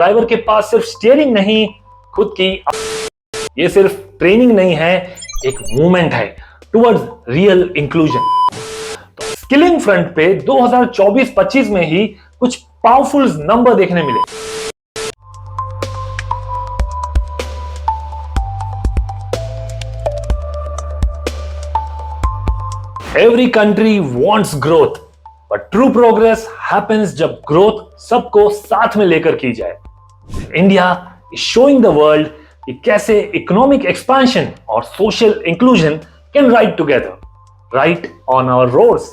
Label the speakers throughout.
Speaker 1: Driver के पास सिर्फ steering नहीं, खुद की ये सिर्फ ट्रेनिंग नहीं है, एक मूवमेंट है टुवर्ड्स रियल इंक्लूजन। तो स्किलिंग फ्रंट पे 2024-25 में ही कुछ पावरफुल नंबर देखने मिले। Every country wants growth, but true progress happens जब ग्रोथ सबको साथ में लेकर की जाए। India is showing the world कि कैसे इकोनॉमिक एक्सपेंशन और social inclusion can ride together, right on our roads.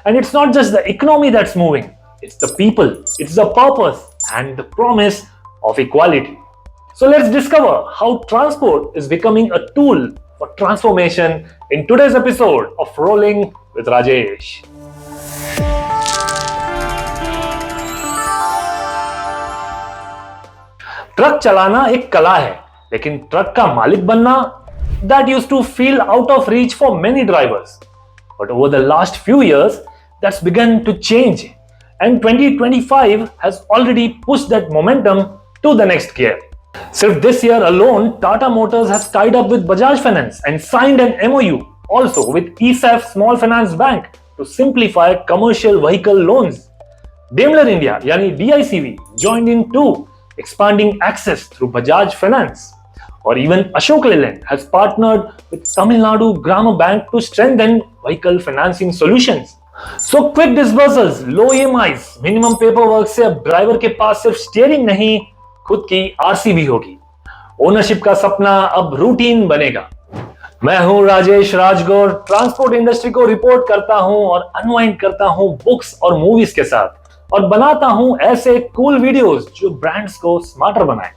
Speaker 1: And it's not just the economy that's moving, it's the people, it's the purpose and the promise of equality. So let's discover how transport is becoming a tool for transformation in today's episode of Rolling with Rajesh. Truck चलाना एक कला है, लेकिन truck का मालिक बनना, that used to feel out of reach for many drivers. But over the last few years, that's begun to change. And 2025 has already pushed that momentum to the next gear. Since this year alone, Tata Motors has tied up with Bajaj Finance and signed an MOU also with ESAF Small Finance Bank to simplify commercial vehicle loans. Daimler India, yani DICV, joined in too, expanding access through Bajaj Finance. Or even Ashok Leyland has partnered with Tamil Nadu Grama Bank to strengthen vehicle financing solutions. So quick disbursals, low EMIs, minimum paper work से अब driver के पास सिर्फ steering नहीं, खुद की RC भी होगी। Ownership का सपना अब रूटीन बनेगा। मैं हूं राजेश राजगौर, ट्रांसपोर्ट इंडस्ट्री को रिपोर्ट करता हूं और अनवाइंड करता हूं बुक्स और मूवीज के साथ, और बनाता हूं ऐसे कूल वीडियोस जो ब्रांड्स को स्मार्टर बनाए।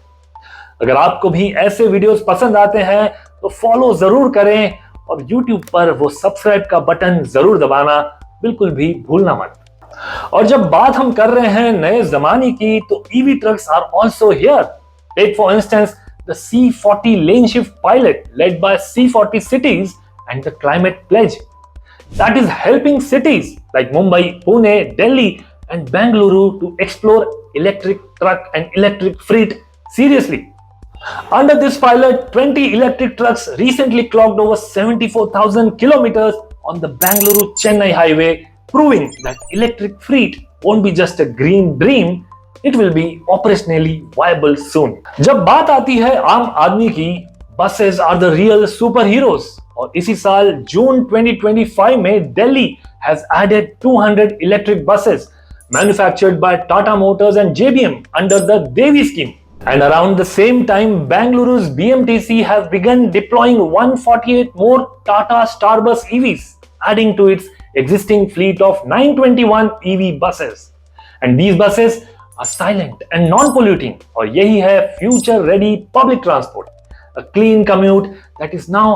Speaker 1: अगर आपको भी ऐसे वीडियोस पसंद आते हैं तो फॉलो जरूर करें, और यूट्यूब पर वो सब्सक्राइब का बटन जरूर दबाना बिल्कुल भी भूलना मत। और जब बात हम कर रहे हैं नए जमाने की, तो EV trucks are also here. Take for instance the C40 lane shift pilot led by C40 cities and the climate pledge that is helping cities like Mumbai, Pune, Delhi and Bengaluru to explore electric truck and electric freight seriously. Under this pilot, 20 electric trucks recently clocked over 74,000 kilometers on the Bengaluru-Chennai highway, proving that electric freight won't be just a green dream, it will be operationally viable soon. जब बात आती है आम आदमी की, buses are the real superheroes. और इसी साल जून 2025 में Delhi has added 200 electric buses manufactured by Tata Motors and JBM under the Devi scheme. And around the same time, Bengaluru's BMTC has begun deploying 148 more Tata Starbus EVs, adding to its existing fleet of 921 EV buses. And these buses are silent and non-polluting. और यही है future-ready public transport, a clean commute that is now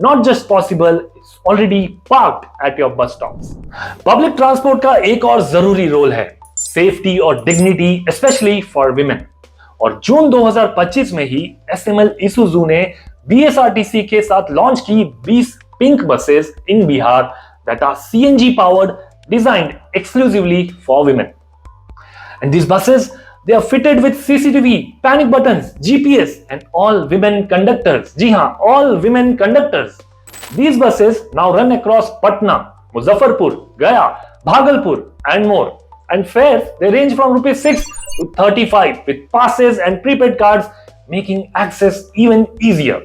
Speaker 1: not just possible, it's already parked at your bus stops. Public transport का एक और जरूरी role है safety और dignity, especially for women. और जून 2025 में ही SML Isuzu ने BSRTC के साथ लॉन्च की 20 pink buses in Bihar that are CNG powered, designed exclusively for women. And these buses, they are fitted with CCTV, panic buttons, GPS and all women conductors. जी हाँ, all women conductors. These buses now run across Patna, Muzaffarpur, Gaya, Bhagalpur and more. And fares, they range from ₹6 to ₹35 with passes and prepaid cards, making access even easier.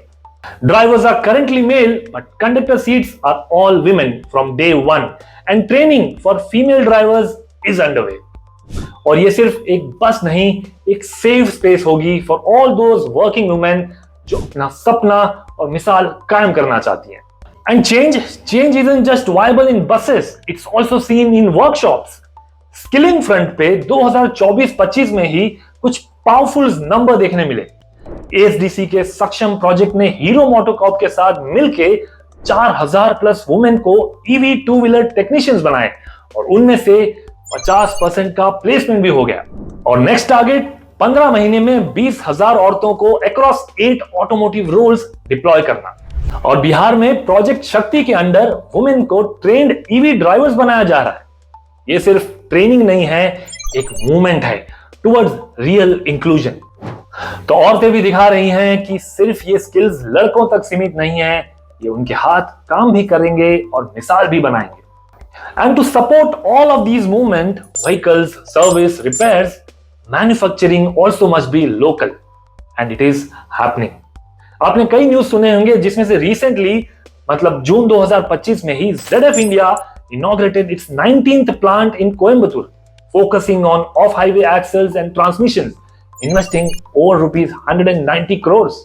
Speaker 1: Drivers are currently male, but conductor seats are all women from day one, and training for female drivers is underway. और ये सिर्फ एक बस नहीं, एक safe space होगी for all those working women जो अपना सपना और मिसाल कायम करना चाहती हैं. And change isn't just viable in buses, it's also seen in workshops. Skilling front पे 2024-25 में ही कुछ पावरफुल नंबर देखने मिले। ASDC के सक्षम प्रोजेक्ट ने हीरो मोटोकॉर्प के साथ मिलके 4000 प्लस वुमेन को EV टू व्हीलर टेक्नीशियंस बनाए, और उनमें से 50% का प्लेसमेंट भी हो गया। और नेक्स्ट टारगेट 15 महीने में 20,000 औरतों को अक्रॉस 8 ऑटोमोटिव रोल्स डिप्लॉय करना। और बिहार में प्रोजेक्ट शक्ति के अंडर वुमेन को ट्रेंड EV ड्राइवर्स बनाया जा रहा है। ये सिर्फ ट्रेनिंग नहीं है, एक मूवमेंट है टुवर्ड्स रियल इंक्लूजन। तो औरतें भी दिखा रही हैं कि सिर्फ ये स्किल्स लड़कों तक सीमित नहीं है, ये उनके हाथ काम भी करेंगे और मिसाल भी बनाएंगे। And to support all of these movement, vehicles, service, repairs, manufacturing also must be local, and it is happening. आपने कई न्यूज सुने होंगे जिसमें से रिसेंटली मतलब जून 2025 में ही ZF India inaugurated its 19th plant in Coimbatore, focusing on off-highway axles and transmissions, investing over rupees 190 crores.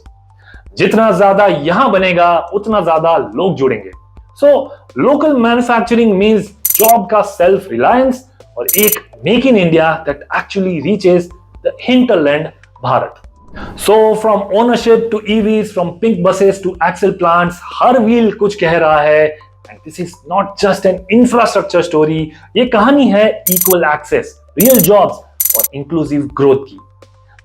Speaker 1: जितना ज्यादा यहां बनेगा उतना ज्यादा लोग जुड़ेंगे। So local manufacturing means job का सेल्फ रिलायंस और एक make in India that actually reaches the hinterland Bharat. So from ownership to EVs, from pink buses to axle plants, हर व्हील कुछ कह रहा है। And this is not just an infrastructure story, ये कहानी है इक्वल एक्सेस, रियल जॉब्स और inclusive growth की,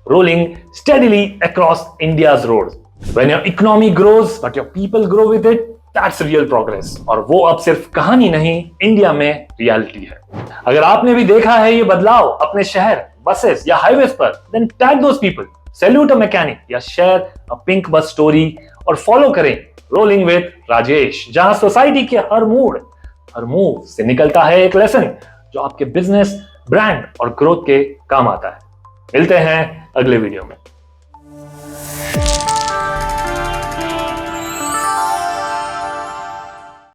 Speaker 1: rolling steadily across India's roads. When your economy grows but your people grow with it, that's real progress. और वो अब सिर्फ कहानी नहीं, इंडिया में रियलिटी है। अगर आपने भी देखा है ये बदलाव अपने शहर, बसेस या हाईवेज पर, then tag those people, salute a mechanic या share a pink bus story और फॉलो करें रोलिंग विद राजेश, जहां सोसाइटी के हर मूव से निकलता है एक लेसन जो आपके बिजनेस, ब्रांड और ग्रोथ के काम आता है। मिलते हैं अगले वीडियो में।